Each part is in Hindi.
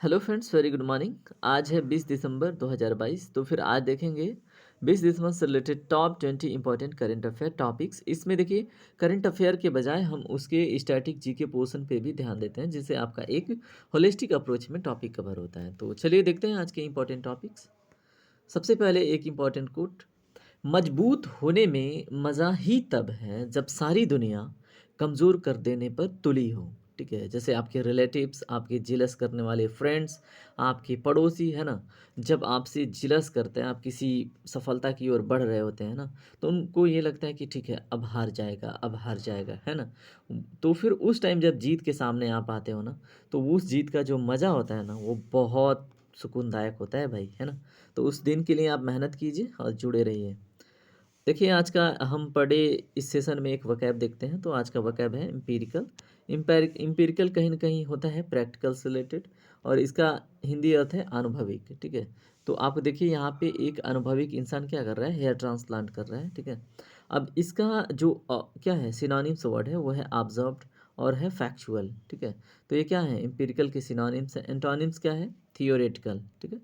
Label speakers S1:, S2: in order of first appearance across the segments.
S1: Hello friends, very good morning. आज है 20 दिसंबर 2022। तो फिर आज देखेंगे 20 दिसंबर से related top 20 important current affair topics. इसमें देखिए, करंट अफेयर के बजाय हम उसके स्टैटिक जीके पोर्शन पे भी ध्यान देते हैं, जिससे आपका एक होलिस्टिक अप्रोच में टॉपिक कवर होता है। तो चलिए देखते हैं आज के इंपॉर्टेंट टॉपिक्स। सबसे पहले एक इंपॉर्टेंट कोट, मजबूत होने में मज़ा ही तब है जब सारी दुनिया कमज़ोर कर देने पर तुली हो। ठीक है, जैसे आपके रिलेटिव्स, आपके जिलस करने वाले फ्रेंड्स, आपके पड़ोसी है ना, जब आपसे जिलस करते हैं, आप किसी सफलता की ओर बढ़ रहे होते हैं ना, तो उनको ये लगता है कि ठीक है, अब हार जाएगा, अब हार जाएगा, है ना। तो फिर उस टाइम जब जीत के सामने आप आते हो ना, तो उस जीत का जो मज़ा होता है ना, वो बहुत सुकूनदायक होता है भाई, है ना। तो उस दिन के लिए आप मेहनत कीजिए और जुड़े रहिए। देखिए, आज का हम पढ़े इस सेशन में एक वकैब देखते हैं। तो आज का वकैब है एम्पिरिकल। एम्पिरिकल कहीं न कहीं होता है प्रैक्टिकल से रिलेटेड, और इसका हिंदी अर्थ है अनुभविक। ठीक है, तो आप देखिए यहाँ पे एक अनुभविक इंसान क्या कर रहा है, हेयर ट्रांसप्लांट कर रहा है। ठीक है, अब इसका जो क्या है सिनोनिम्स वर्ड है, वो है ऑब्जर्व्ड और है फैक्चुअल। ठीक है, तो ये क्या है, एम्पिरिकल के सिनोनिम्स है। एंटोनिम्स क्या है, थियोरेटिकल। ठीक है,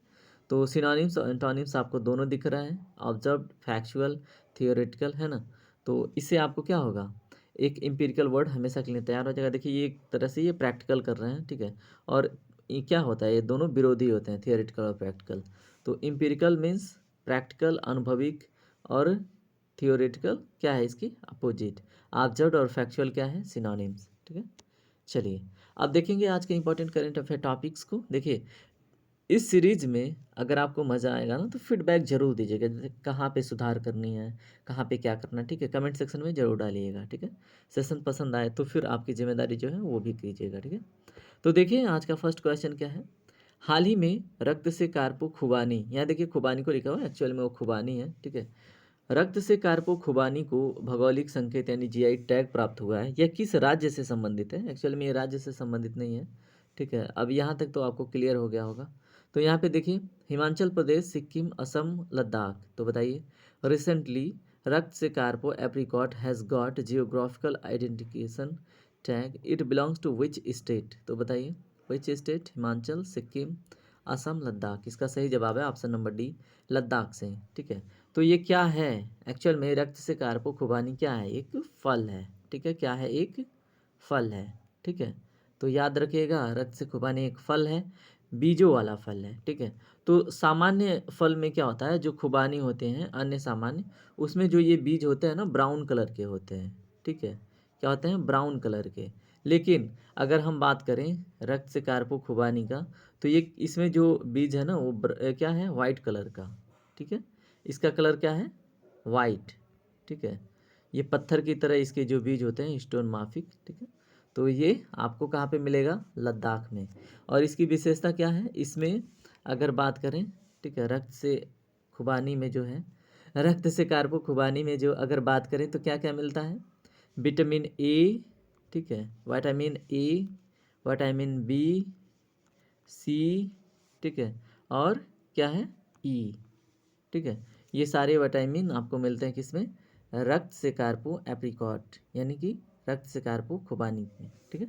S1: तो सिनोनिम्स और एंटोनिम्स आपको दोनों दिख रहा है, ऑब्जर्व्ड, फैक्चुअल, थियोरेटिकल, है ना। तो इससे आपको क्या होगा, एक एम्पिरिकल वर्ड हमेशा के लिए तैयार हो जाएगा। देखिए, ये एक तरह से ये प्रैक्टिकल कर रहे हैं। ठीक है, और ये क्या होता है, ये दोनों विरोधी होते हैं, थियोरेटिकल और प्रैक्टिकल। तो एम्पिरिकल मीन्स प्रैक्टिकल, अनुभविक, और थियोरेटिकल क्या है, इसकी अपोजिट। ऑब्जर्व्ड और फैक्चुअल क्या है, सिनोनिम्स। ठीक है, चलिए अब देखेंगे आज के इंपॉर्टेंट करेंट अफेयर टॉपिक्स को। देखिए, इस सीरीज में अगर आपको मज़ा आएगा ना, तो फीडबैक ज़रूर दीजिएगा, जैसे कहाँ पे सुधार करनी है, कहाँ पे क्या करना है। ठीक है, कमेंट सेक्शन में ज़रूर डालिएगा। ठीक है, सेशन पसंद आए तो फिर आपकी जिम्मेदारी जो है वो भी कीजिएगा। ठीक है, तो देखिए आज का फर्स्ट क्वेश्चन क्या है। हाल ही में रक्त से कार्पो खुबानी, यहाँ देखिए खुबानी को लिखा हुआ है, एक्चुअल में वो खुबानी है। ठीक है, रक्त से कार्पो खुबानी को भौगोलिक संकेत यानी जीआई टैग प्राप्त हुआ है। यह किस राज्य से संबंधित है, एक्चुअल में ये राज्य से संबंधित नहीं है। ठीक है, अब यहाँ तक तो आपको क्लियर हो गया होगा। तो यहाँ पे देखिए, हिमाचल प्रदेश, सिक्किम, असम, लद्दाख। तो बताइए, recently Raktsey Karpo apricot has got geographical identification tag, it belongs to which state. तो बताइए, विच स्टेट, हिमाचल, सिक्किम, असम, लद्दाख। इसका सही जवाब है ऑप्शन नंबर डी, लद्दाख से। ठीक है, तो ये क्या है, एक्चुअल में रक्त से कार्पो खुबानी क्या है, एक फल है। ठीक है, क्या है, एक फल है। ठीक है, तो याद रखिएगा, रक्त से खुबानी एक फल है, बीजों वाला फल है। ठीक है, तो सामान्य फल में क्या होता है, जो खुबानी होते हैं अन्य सामान्य, उसमें जो ये बीज होते हैं ना, ब्राउन कलर के होते हैं। ठीक है, क्या होते हैं, ब्राउन कलर के। लेकिन अगर हम बात करें रक्त से कार्पो खुबानी का, तो ये इसमें जो बीज है ना, वो क्या है, वाइट कलर का। ठीक है, इसका कलर क्या है, वाइट। ठीक है, ये पत्थर की तरह इसके जो बीज होते हैं, स्टोन माफिक। ठीक है, तो ये आपको कहाँ पे मिलेगा, लद्दाख में। और इसकी विशेषता क्या है, इसमें अगर बात करें, ठीक है, रक्त से खुबानी में जो है, रक्त से कार्बो खुबानी में जो अगर बात करें, तो क्या क्या मिलता है, विटामिन ए, ठीक है, विटामिन ए, विटामिन बी, सी, ठीक है, और क्या है, ई। ठीक है, ये सारे विटामिन आपको मिलते हैं किसमें, रक्त से कार्पो एप्रिकॉट, यानी कि रक्त से कार्पो खुबानी में। ठीक है,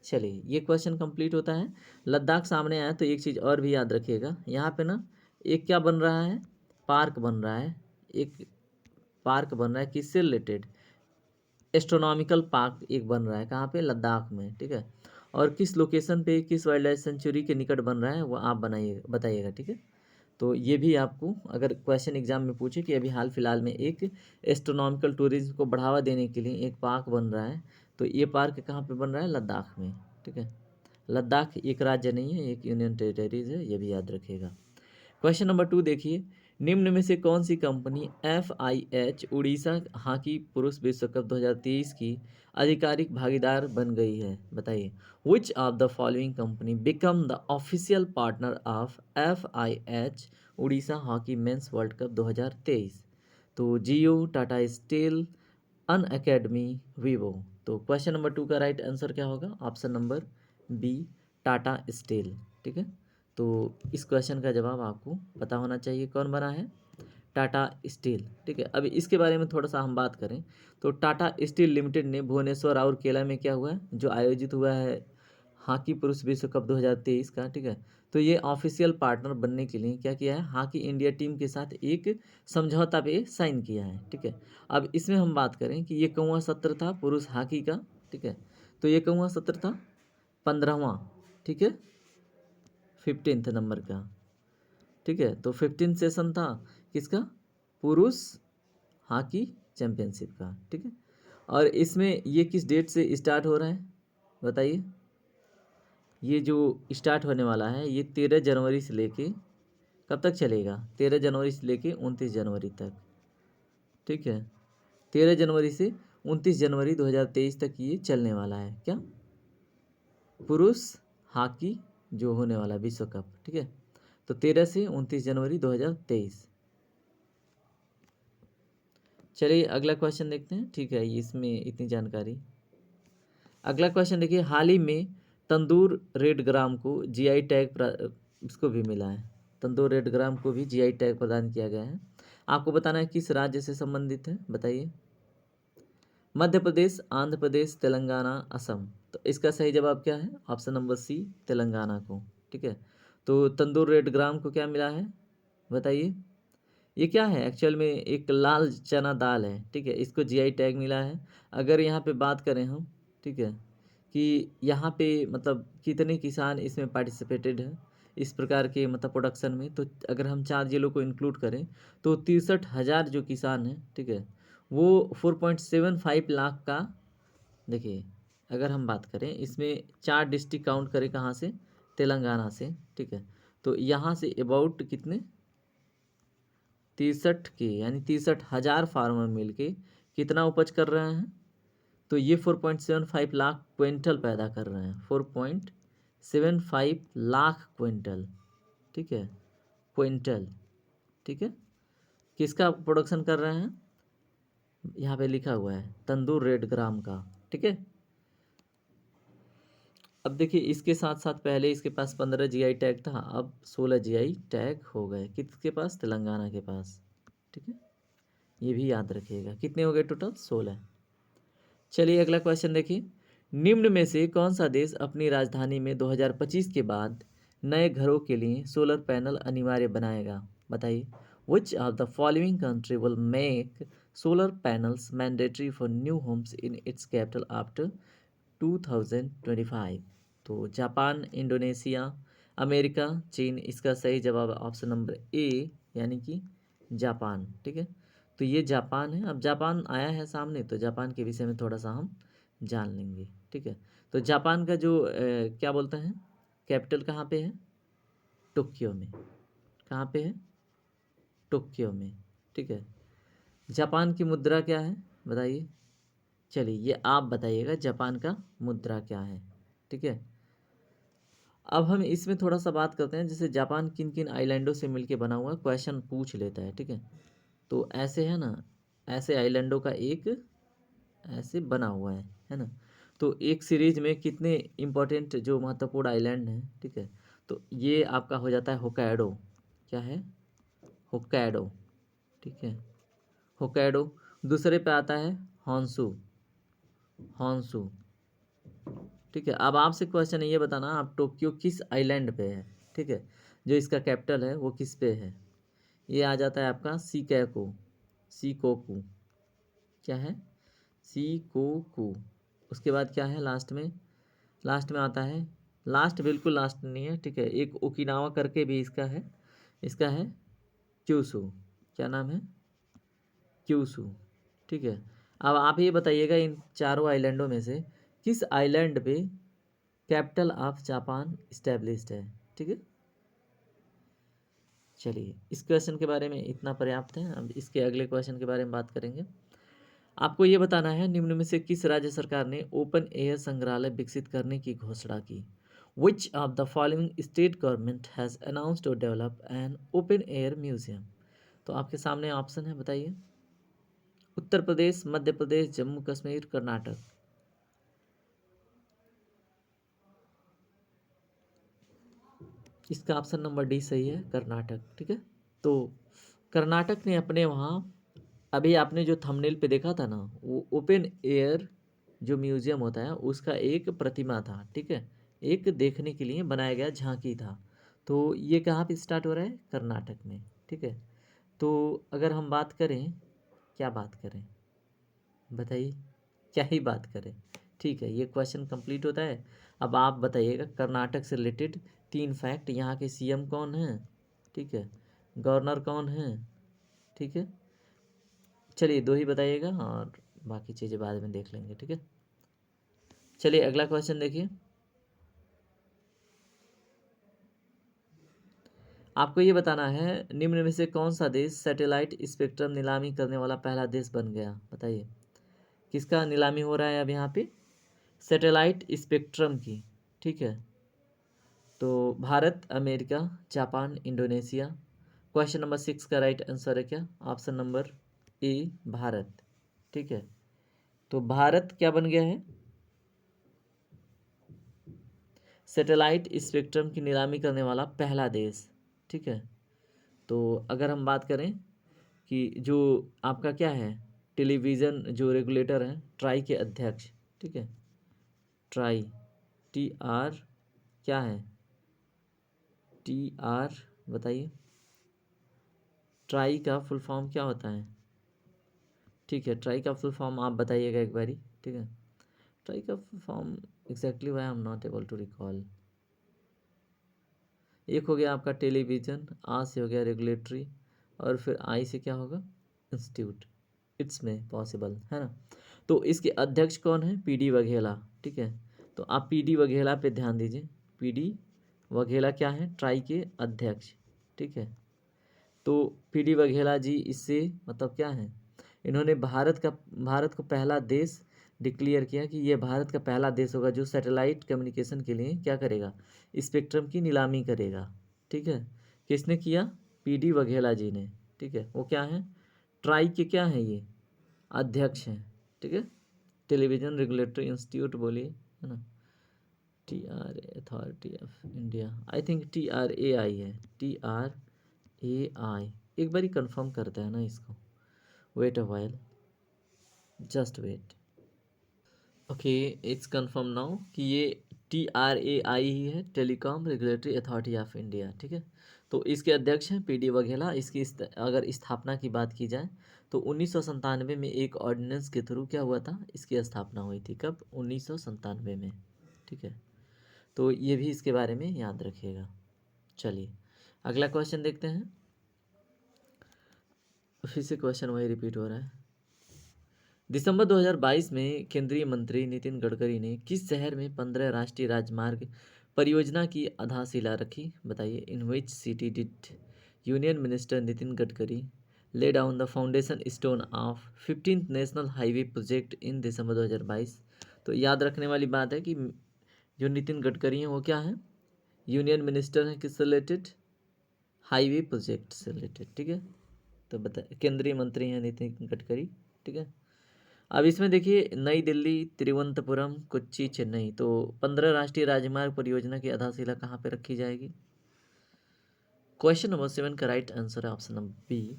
S1: चलिए ये क्वेश्चन कंप्लीट होता है। लद्दाख सामने आया तो एक चीज़ और भी याद रखिएगा, यहाँ पे ना एक क्या बन रहा है, पार्क बन रहा है। एक पार्क बन रहा है किससे रिलेटेड, एस्ट्रोनॉमिकल पार्क एक बन रहा है, कहाँ पे, लद्दाख में। ठीक है, और किस लोकेशन पे, किस वाइल्ड लाइफ सेंचुरी के निकट बन रहा है, वो आप बनाइए, बताइएगा। ठीक है, तो ये भी आपको अगर क्वेश्चन एग्जाम में पूछे कि अभी हाल फिलहाल में एक एस्ट्रोनॉमिकल टूरिज्म को बढ़ावा देने के लिए एक पार्क बन रहा है, तो ये पार्क कहाँ पे बन रहा है, लद्दाख में। ठीक है, लद्दाख एक राज्य नहीं है, एक यूनियन टेरिटरीज है, ये भी याद रखिएगा। क्वेश्चन नंबर 2 देखिए, निम्न में से कौन सी कंपनी FIH उड़ीसा हॉकी पुरुष विश्व कप 2023 की आधिकारिक भागीदार बन गई है, बताइए। Which of the following company become the official partner of FIH Odisha hockey men's world cup 2023। तो Jio, Tata Steel, Unacademy, Vivo. तो क्वेश्चन नंबर 2 का राइट आंसर क्या होगा, option number B, Tata Steel. ठीक है, तो इस क्वेश्चन का जवाब आपको पता होना चाहिए, कौन बना है, टाटा स्टील। ठीक है, अभी इसके बारे में थोड़ा सा हम बात करें, तो टाटा स्टील लिमिटेड ने भुवनेश्वर और केला में क्या हुआ है, जो आयोजित हुआ है हॉकी पुरुष विश्व कप 2023 का, ठीक है। तो ये ऑफिशियल पार्टनर बनने के लिए क्या किया है, हॉकी इंडिया टीम के साथ एक समझौता पे साइन किया है, ठीक है। अब इसमें हम बात करें कि ये कौवा सत्र था पुरुष हॉकी का, ठीक है। तो ये कौवा सत्र था 15वां, ठीक है, 15th नंबर का, ठीक है। तो 15 सेशन था किसका, पुरुष हॉकी चैंपियनशिप का, ठीक है। और इसमें ये किस डेट से स्टार्ट हो रहा है बताइए। ये जो स्टार्ट होने वाला है ये 13 जनवरी से लेके कब तक चलेगा, 13 जनवरी से लेके 29 जनवरी तक, ठीक है। 13 जनवरी से 29 जनवरी 2023 तक ये चलने वाला है, क्या, पुरुष हॉकी जो होने वाला है विश्व कप, ठीक है। तो 13 से 29 जनवरी 2023। चलिए अगला क्वेश्चन देखते हैं, ठीक है, इसमें इतनी जानकारी। अगला क्वेश्चन देखिए, हाल ही में तंदूर रेड ग्राम को जीआई टैग इसको भी मिला है, तंदूर रेड ग्राम को भी जीआई टैग प्रदान किया गया है। आपको बताना है किस राज्य से संबंधित है, बताइए। मध्य प्रदेश, आंध्र प्रदेश, तेलंगाना, असम। तो इसका सही जवाब क्या है, ऑप्शन नंबर सी, तेलंगाना को, ठीक है। तो तंदूर रेड ग्राम को क्या मिला है बताइए। ये क्या है, एक्चुअल में एक लाल चना दाल है, ठीक है, इसको जीआई टैग मिला है। अगर यहाँ पे बात करें हम, ठीक है, कि यहाँ पे मतलब कितने किसान इसमें पार्टिसिपेटेड है इस प्रकार के मतलब प्रोडक्शन में, तो अगर हम 4 जिलों को इंक्लूड करें तो 63,000 जो किसान हैं, ठीक है, वो 4.75 लाख का, देखिए अगर हम बात करें इसमें 4 डिस्ट्रिक्ट काउंट करें कहाँ से, तेलंगाना से, ठीक है। तो यहाँ से अबाउट कितने 63 के यानी 63,000 फार्मर मिल के कितना उपज कर रहे हैं, तो ये 4.75 लाख क्विंटल पैदा कर रहे हैं, 4.75 लाख क्विंटल, ठीक है, क्विंटल, ठीक है। किसका प्रोडक्शन कर रहे हैं, यहाँ पे लिखा हुआ है तंदूर रेड ग्राम का, ठीक है। अब देखिए इसके साथ साथ पहले इसके पास 15 जीआई टैग था, अब 16 जीआई टैग हो गए, किसके पास, तेलंगाना के पास, ठीक है। ये भी याद रखिएगा, कितने हो गए टोटल, 16। चलिए अगला क्वेश्चन देखिए, निम्न में से कौन सा देश अपनी राजधानी में 2025 के बाद नए घरों के लिए सोलर पैनल अनिवार्य बनाएगा, बताइए। Which of the following country will make solar panels mandatory for new homes in its capital after 2025। तो जापान, इंडोनेशिया, अमेरिका, चीन। इसका सही जवाब ऑप्शन नंबर ए यानी कि जापान, ठीक है। तो ये जापान है। अब जापान आया है सामने तो जापान के विषय में थोड़ा सा हम जान लेंगे, ठीक है। तो जापान का जो क्या बोलते हैं कैपिटल कहाँ पे है, टोक्यो में, कहाँ पे है, टोक्यो में, ठीक है। जापान की मुद्रा क्या है बताइए, चलिए ये आप बताइएगा जापान का मुद्रा क्या है, ठीक है। अब हम इसमें थोड़ा सा बात करते हैं, जैसे जापान किन किन आइलैंडों से मिलके बना हुआ है, क्वेश्चन पूछ लेता है, ठीक है। तो ऐसे है ना, ऐसे आइलैंडों का एक ऐसे बना हुआ है ना। तो एक सीरीज में कितने इम्पोर्टेंट जो महत्वपूर्ण आइलैंड हैं, ठीक है। तो ये आपका हो जाता है होक्काइडो, क्या है, होक्काइडो, ठीक है, होक्काइडो। दूसरे पे आता है हॉन्शू, हॉन्शू, ठीक है। अब आपसे क्वेश्चन ये बताना आप टोक्यो किस आइलैंड पे है, ठीक है, जो इसका कैपिटल है वो किस पे है। ये आ जाता है आपका सीकैको, सीकोकू, क्या है, सीकोकू। उसके बाद क्या है लास्ट में, लास्ट में आता है, लास्ट बिल्कुल लास्ट नहीं है, ठीक है, एक ओकिनावा करके भी इसका है क्यूसू, क्या नाम है, क्यूसू, ठीक है। अब आप ये बताइएगा इन चारों आइलैंडों में से किस आइलैंड पे कैपिटल ऑफ जापान इस्टेब्लिश्ड है, ठीक है। चलिए इस क्वेश्चन के बारे में इतना पर्याप्त है, अब इसके अगले क्वेश्चन के बारे में बात करेंगे। आपको ये बताना है निम्न में से किस राज्य सरकार ने ओपन एयर संग्रहालय विकसित करने की घोषणा की। Which of the following state government has announced to develop an open air museum. तो आपके सामने ऑप्शन है, बताइए। उत्तर प्रदेश, मध्य प्रदेश, जम्मू कश्मीर, कर्नाटक। इसका ऑप्शन नंबर डी सही है, कर्नाटक, ठीक है। तो कर्नाटक ने अपने वहाँ, अभी आपने जो थंबनेल पे देखा था ना, वो ओपन एयर जो म्यूजियम होता है उसका एक प्रतिमा था, ठीक है, एक देखने के लिए बनाया गया झांकी था। तो ये कहाँ पे स्टार्ट हो रहा है? कर्नाटक में। ठीक है, तो अगर हम बात करें, क्या बात करें बताइए, क्या ही बात करें। ठीक है, ये क्वेश्चन कंप्लीट होता है। अब आप बताइएगा कर्नाटक से रिलेटेड 3 फैक्ट। यहाँ के सीएम कौन हैं? ठीक है, गवर्नर कौन है? ठीक है, चलिए 2 ही बताइएगा और बाकी चीज़ें बाद में देख लेंगे। ठीक है, चलिए अगला क्वेश्चन देखिए। आपको ये बताना है निम्न में से कौन सा देश सैटेलाइट स्पेक्ट्रम नीलामी करने वाला पहला देश बन गया? बताइए, किसका नीलामी हो रहा है अब यहाँ पे? सैटेलाइट स्पेक्ट्रम की। ठीक है, तो Bharat, America, Japan, Indonesia. Question number 6 का राइट आंसर है क्या? Option number A, Bharat. ठीक है, तो भारत क्या बन गया है? सैटेलाइट स्पेक्ट्रम की नीलामी करने वाला पहला देश। ठीक है, तो अगर हम बात करें कि जो आपका क्या है, टेलीविज़न जो रेगुलेटर हैं, ट्राई के अध्यक्ष। ठीक है, ट्राई, टी आर, क्या है टी आर, बताइए ट्राई का फुल फॉर्म क्या होता है? ठीक है, ट्राई का फुल फॉर्म आप बताइएगा एक बारी। ठीक है, ट्राई का full form exactly why I am not able to recall. एक हो गया आपका टेलीविज़न, आ से हो गया रेगुलेटरी, और फिर आई से क्या होगा? इंस्टीट्यूट। इट्स में पॉसिबल है ना। तो इसके अध्यक्ष कौन है? पीडी वघेला। ठीक है, तो आप पीडी वघेला पे ध्यान दीजिए। पीडी वघेला क्या है? ट्राई के अध्यक्ष। ठीक है, तो पीडी वघेला जी इससे मतलब क्या है, इन्होंने भारत को पहला देश डिक्लेयर किया कि ये भारत का पहला देश होगा जो सैटेलाइट कम्युनिकेशन के लिए क्या करेगा? स्पेक्ट्रम की नीलामी करेगा। ठीक है, किसने किया? पीडी वघेला जी ने। ठीक है, वो क्या है? ट्राई के क्या हैं ये? अध्यक्ष हैं। ठीक है, टेलीविज़न रेगुलेटरी इंस्टीट्यूट बोलिए, है ना। T R A, authority of India, I think T R A I है, टी आर ए आई। एक बारी कंफर्म करते हैं ना इसको, wait a while, just wait. Okay, it's confirm now कि ये टी आर ए आई ही है, telecom regulatory authority of India. ठीक है, तो इसके अध्यक्ष हैं पी डी वघेला। इसकी अगर स्थापना की बात की जाए तो 1997 में एक ऑर्डिनेंस के थ्रू क्या हुआ था? इसकी स्थापना हुई थी। कब? 1997 में। ठीक है, तो ये भी इसके बारे में याद रखिएगा। चलिए अगला क्वेश्चन देखते हैं। फिर से क्वेश्चन वही रिपीट हो रहा है। दिसंबर 2022 में केंद्रीय मंत्री नितिन गडकरी ने किस शहर में 15 राष्ट्रीय राजमार्ग परियोजना की आधारशिला रखी? बताइए, in which city did union minister Nitin Gadkari lay down the foundation stone of 15th national highway project in December 2022? तो याद रखने वाली बात है कि जो नितिन गडकरी हैं वो क्या है? यूनियन मिनिस्टर हैं, किससे रिलेटेड? हाईवे प्रोजेक्ट से रिलेटेड। ठीक है, तो बता, केंद्रीय मंत्री हैं नितिन गडकरी। ठीक है, अब इसमें देखिए नई दिल्ली, तिरुवनंतपुरम, कोच्चि, चेन्नई। तो 15 राष्ट्रीय राजमार्ग परियोजना की आधारशिला कहाँ पे रखी जाएगी? क्वेश्चन नंबर 7 का राइट आंसर है ऑप्शन नंबर बी,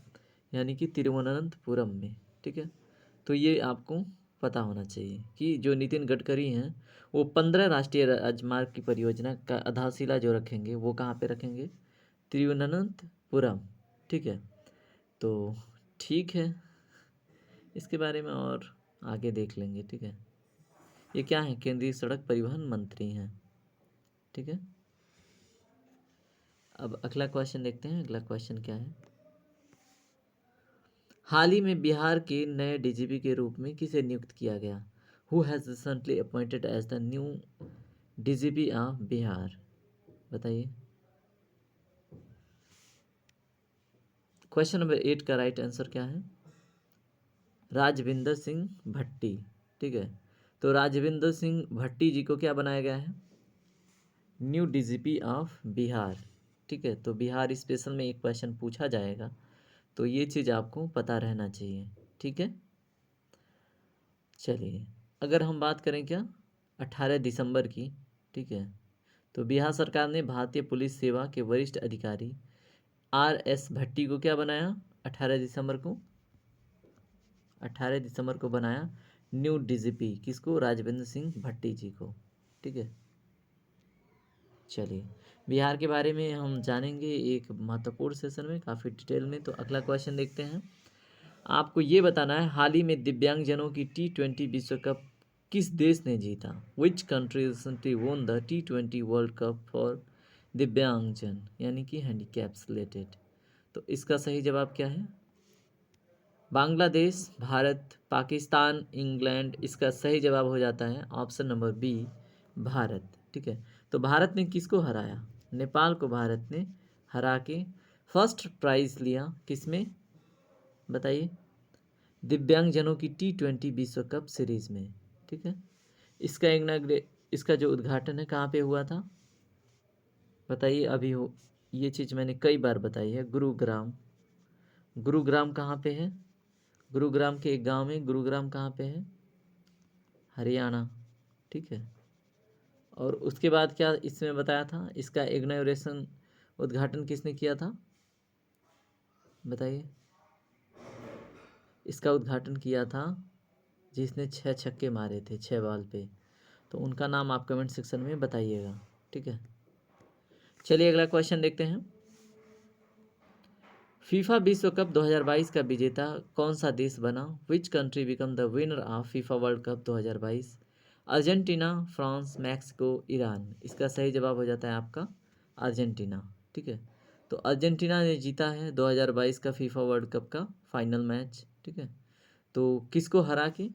S1: यानी कि तिरुवनंतपुरम में। ठीक है, तो ये आपको पता होना चाहिए कि जो नितिन गडकरी हैं वो 15 राष्ट्रीय राजमार्ग की परियोजना का आधारशिला जो रखेंगे वो कहाँ पे रखेंगे? तिरुवनंतपुरम। ठीक है, तो ठीक है, इसके बारे में और आगे देख लेंगे। ठीक है, ये क्या है? केंद्रीय सड़क परिवहन मंत्री हैं। ठीक है, अब अगला क्वेश्चन देखते हैं। अगला क्वेश्चन क्या है? हाल ही में बिहार के नए डीजीपी के रूप में किसे नियुक्त किया गया? Who has recently appointed as the new DGP of Bihar? बताइए। क्वेश्चन नंबर 8 का राइट आंसर क्या है? राजविंदर सिंह भट्टी। ठीक है, तो राजविंदर सिंह भट्टी जी को क्या बनाया गया है? New DGP of Bihar. ठीक है, तो बिहार स्पेशल में एक क्वेश्चन पूछा जाएगा, तो ये चीज़ आपको पता रहना चाहिए। ठीक है, चलिए अगर हम बात करें क्या 18 दिसंबर की। ठीक है, तो बिहार सरकार ने भारतीय पुलिस सेवा के वरिष्ठ अधिकारी आर एस भट्टी को क्या बनाया? 18 दिसंबर को, 18 दिसंबर को बनाया न्यू डीजीपी। किसको? राजविंद्र सिंह भट्टी जी को। ठीक है, चलिए, बिहार के बारे में हम जानेंगे एक महत्वपूर्ण सेशन में काफ़ी डिटेल में। तो अगला क्वेश्चन देखते हैं। आपको ये बताना है, हाल ही में दिव्यांगजनों की T20 विश्व कप किस देश ने जीता? Which country recently won the T20 world cup for दिव्यांगजन, यानी कि हैंडीकैप्स रिलेटेड? तो इसका सही जवाब क्या है? बांग्लादेश, भारत, पाकिस्तान, इंग्लैंड। इसका सही जवाब हो जाता है ऑप्शन नंबर बी, भारत। ठीक है, तो भारत ने किसको हराया? नेपाल को भारत ने हरा के फर्स्ट प्राइज लिया। किसमें बताइए? दिव्यांगजनों की T20 विश्व कप सीरीज में। ठीक है, इसका जो उद्घाटन है कहाँ पे हुआ था बताइए? अभी हो, ये चीज़ मैंने कई बार बताई है, गुरुग्राम। गुरुग्राम कहाँ पे है? गुरुग्राम के एक गांव में। गुरुग्राम कहाँ पे है? हरियाणा। ठीक है, और उसके बाद क्या इसमें बताया था? इसका इग्नोरेशन, उद्घाटन किसने किया था बताइए? इसका उद्घाटन किया था जिसने 6 छक्के मारे थे 6 बॉल पे। तो उनका नाम आप कमेंट सेक्शन में बताइएगा। ठीक है, चलिए अगला क्वेश्चन देखते हैं। फीफा विश्व कप 2022 का विजेता कौन सा देश बना? Which country become the winner of FIFA world cup 2022? Argentina, France, Mexico, Iran. इसका सही जवाब हो जाता है आपका अर्जेंटीना। ठीक है, तो अर्जेंटीना ने जीता है 2022 का फीफा वर्ल्ड कप का फाइनल मैच। ठीक है, तो किसको हरा के?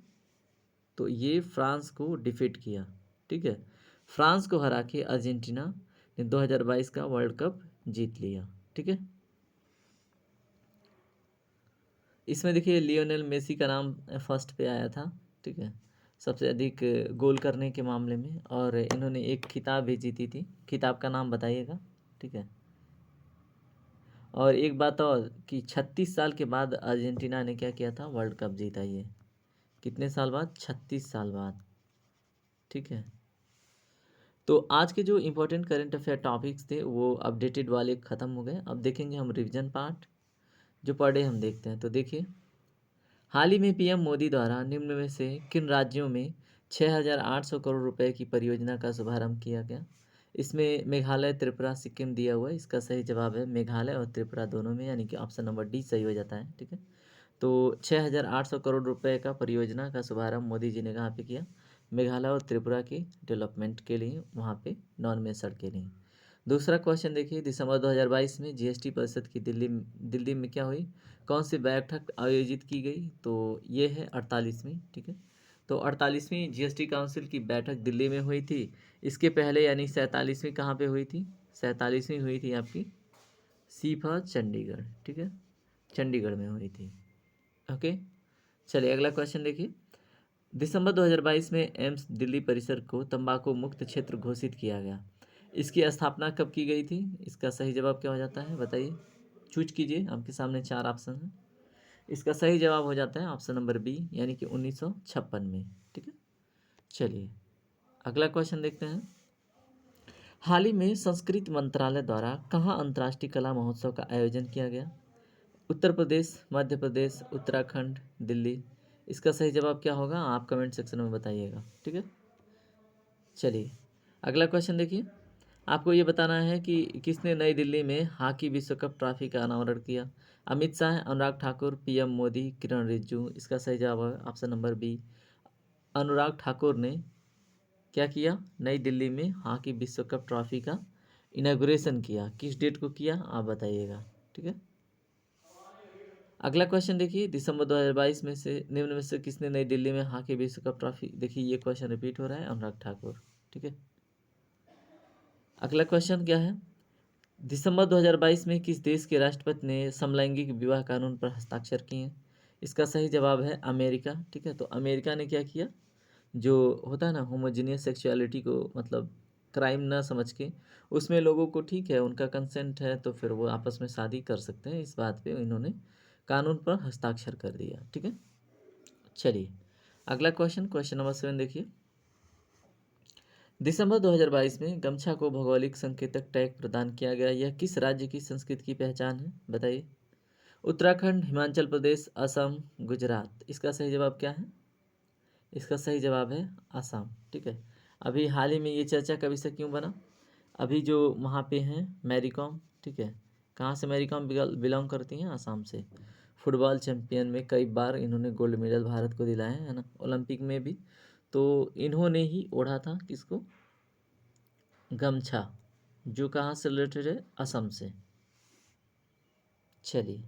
S1: तो ये फ्रांस को डिफीट किया। ठीक है, फ्रांस को हरा के अर्जेंटीना ने 2022 का वर्ल्ड कप जीत लिया। ठीक है, इसमें देखिए लियोनेल मेसी का नाम फर्स्ट पे आया था। ठीक है, सबसे अधिक गोल करने के मामले में, और इन्होंने एक खिताब भी जीती थी। खिताब का नाम बताइएगा। ठीक है, और एक बात और कि 36 साल के बाद अर्जेंटीना ने क्या किया था? वर्ल्ड कप जीता। ये कितने साल बाद? 36 साल बाद। ठीक है, तो आज के जो इम्पोर्टेंट करंट अफेयर टॉपिक्स थे वो अपडेटेड वाले ख़त्म हो गए। अब देखेंगे हम रिवीजन पार्ट, जो पर डे हम देखते हैं। तो देखिए, हाल ही में पीएम मोदी द्वारा निम्न में से किन राज्यों में 6,800 करोड़ रुपए की परियोजना का शुभारंभ किया गया? इसमें मेघालय, त्रिपुरा, सिक्किम दिया हुआ है। इसका सही जवाब है मेघालय और त्रिपुरा दोनों में, यानी कि ऑप्शन नंबर डी सही हो जाता है। ठीक है, तो 6,800 करोड़ रुपए का परियोजना का शुभारंभ मोदी जी ने कहाँ पे किया? मेघालय और त्रिपुरा की डेवलपमेंट के लिए, वहाँ पे नॉन में सड़क के लिए। दूसरा क्वेश्चन देखिए, दिसंबर 2022 में जीएसटी परिषद की दिल्ली में क्या हुई? कौन सी बैठक आयोजित की गई? तो ये है 48वीं। ठीक है, तो 48वीं जीएसटी काउंसिल की बैठक दिल्ली में हुई थी। इसके पहले यानी 47वीं कहाँ पे हुई थी? 47वीं हुई थी आपकी सीफा चंडीगढ़। ठीक है, चंडीगढ़ में हुई थी। ओके, चलिए अगला क्वेश्चन देखिए। दिसंबर 2022 में एम्स दिल्ली परिसर को तंबाकू मुक्त क्षेत्र घोषित किया गया। इसकी स्थापना कब की गई थी? इसका सही जवाब क्या हो जाता है बताइए? चूज कीजिए, आपके सामने 4 ऑप्शन हैं। इसका सही जवाब हो जाता है ऑप्शन नंबर बी, यानी कि 1956 में। ठीक है, चलिए अगला क्वेश्चन देखते हैं। हाल ही में संस्कृति मंत्रालय द्वारा कहाँ अंतर्राष्ट्रीय कला महोत्सव का आयोजन किया गया? उत्तर प्रदेश, मध्य प्रदेश, उत्तराखंड, दिल्ली। इसका सही जवाब क्या होगा आप कमेंट सेक्शन में बताइएगा। ठीक है, चलिए अगला क्वेश्चन देखिए। आपको ये बताना है कि किसने नई दिल्ली में हॉकी विश्व कप ट्रॉफी का अनावरण किया? अमित शाह, अनुराग ठाकुर, पीएम मोदी, किरण रिजिजू। इसका सही जवाब है option number B, Anurag Thakur ने क्या किया? नई दिल्ली में हॉकी विश्व कप ट्रॉफी का इनाग्रेशन किया। किस डेट को किया आप बताइएगा। ठीक है, अगला क्वेश्चन देखिए। दिसंबर 2022 में से निम्न में से किसने नई दिल्ली में हॉकी विश्व कप ट्रॉफी? देखिए ये क्वेश्चन रिपीट हो रहा है, अनुराग ठाकुर। ठीक है, अगला क्वेश्चन क्या है? दिसंबर 2022 में किस देश के राष्ट्रपति ने समलैंगिक विवाह कानून पर हस्ताक्षर किए? इसका सही जवाब है अमेरिका। ठीक है, तो अमेरिका ने क्या किया? जो होता है ना होमोजीनियस सेक्सुअलिटी को मतलब क्राइम ना समझ के, उसमें लोगों को ठीक है, उनका कंसेंट है तो फिर वो आपस में शादी कर सकते हैं, इस बात पे इन्होंने कानून पर हस्ताक्षर कर दिया। ठीक है, चलिए अगला क्वेश्चन, क्वेश्चन नंबर 7 देखिए। दिसंबर 2022 में गमछा को भौगोलिक संकेतक टैग प्रदान किया गया। यह किस राज्य की संस्कृति की पहचान है बताइए? उत्तराखंड, हिमाचल प्रदेश, असम, गुजरात। इसका सही जवाब क्या है? इसका सही जवाब है असम। ठीक है, अभी हाल ही में ये चर्चा का विषय क्यों बना? अभी जो वहाँ पे हैं मैरी कॉम, ठीक है, कहाँ से मैरी कॉम बिलोंग करती हैं? आसाम से। फुटबॉल चैंपियन में कई बार इन्होंने गोल्ड मेडल भारत को दिलाए हैं, है ना, ओलंपिक में भी। तो इन्होंने ही ओढ़ा था किसको? गमछा, जो कहाँ से रिलेटेड है? असम से। चलिए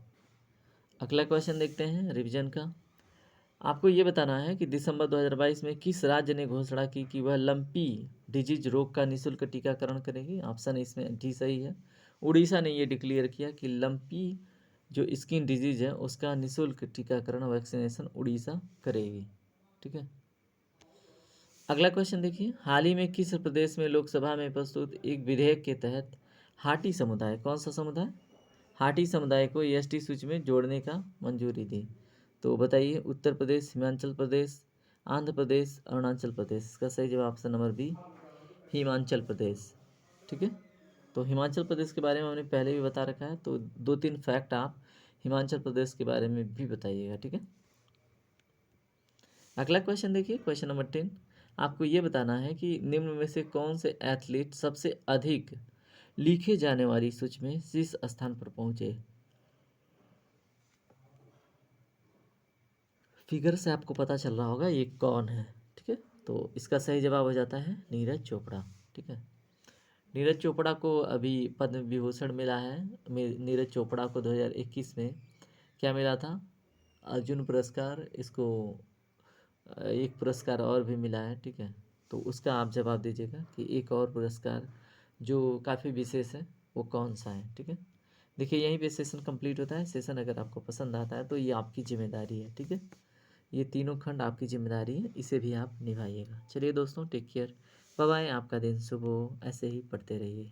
S1: अगला क्वेश्चन देखते हैं रिवीजन का। आपको ये बताना है कि दिसंबर 2022 में किस राज्य ने घोषणा की कि वह लंपी डिजीज रोग का निःशुल्क टीकाकरण करेगी? ऑप्शन इसमें डी सही है। उड़ीसा ने ये डिक्लेयर किया कि लंपी जो स्किन डिजीज है उसका निःशुल्क टीकाकरण वैक्सीनेशन उड़ीसा करेगी। ठीक है, अगला क्वेश्चन देखिए, हाल ही में किस प्रदेश में लोकसभा में प्रस्तुत एक विधेयक के तहत हाटी समुदाय, कौन सा समुदाय? हाटी समुदाय को एसटी सूची में जोड़ने का मंजूरी दी? तो बताइए, उत्तर प्रदेश, हिमाचल प्रदेश, आंध्र प्रदेश, अरुणाचल प्रदेश। इसका सही जवाब option number B, Himachal Pradesh. ठीक है, तो हिमाचल प्रदेश के बारे में हमने पहले भी बता रखा है, तो 2-3 फैक्ट आप हिमाचल प्रदेश के बारे में भी बताइएगा। ठीक है, अगला क्वेश्चन देखिए, क्वेश्चन नंबर 10। आपको ये बताना है कि निम्न में से कौन से एथलीट सबसे अधिक लिखे जाने वाली सूची में शीर्ष स्थान पर पहुंचे? फिगर से आपको पता चल रहा होगा ये कौन है। ठीक है, तो इसका सही जवाब हो जाता है नीरज चोपड़ा। ठीक है, नीरज चोपड़ा को अभी पद्म विभूषण मिला है। नीरज चोपड़ा को 2021 में क्या मिला था? अर्जुन पुरस्कार। इसको एक पुरस्कार और भी मिला है। ठीक है, तो उसका आप जवाब दीजिएगा कि एक और पुरस्कार जो काफ़ी विशेष है वो कौन सा है। ठीक है, देखिए यहीं पे सेशन कंप्लीट होता है। सेशन अगर आपको पसंद आता है तो ये आपकी जिम्मेदारी है। ठीक है, ये तीनों खंड आपकी जिम्मेदारी है, इसे भी आप निभाइएगा। चलिए दोस्तों, टेक केयर, बाय बाय। आपका दिन शुभ हो, ऐसे ही पढ़ते रहिए।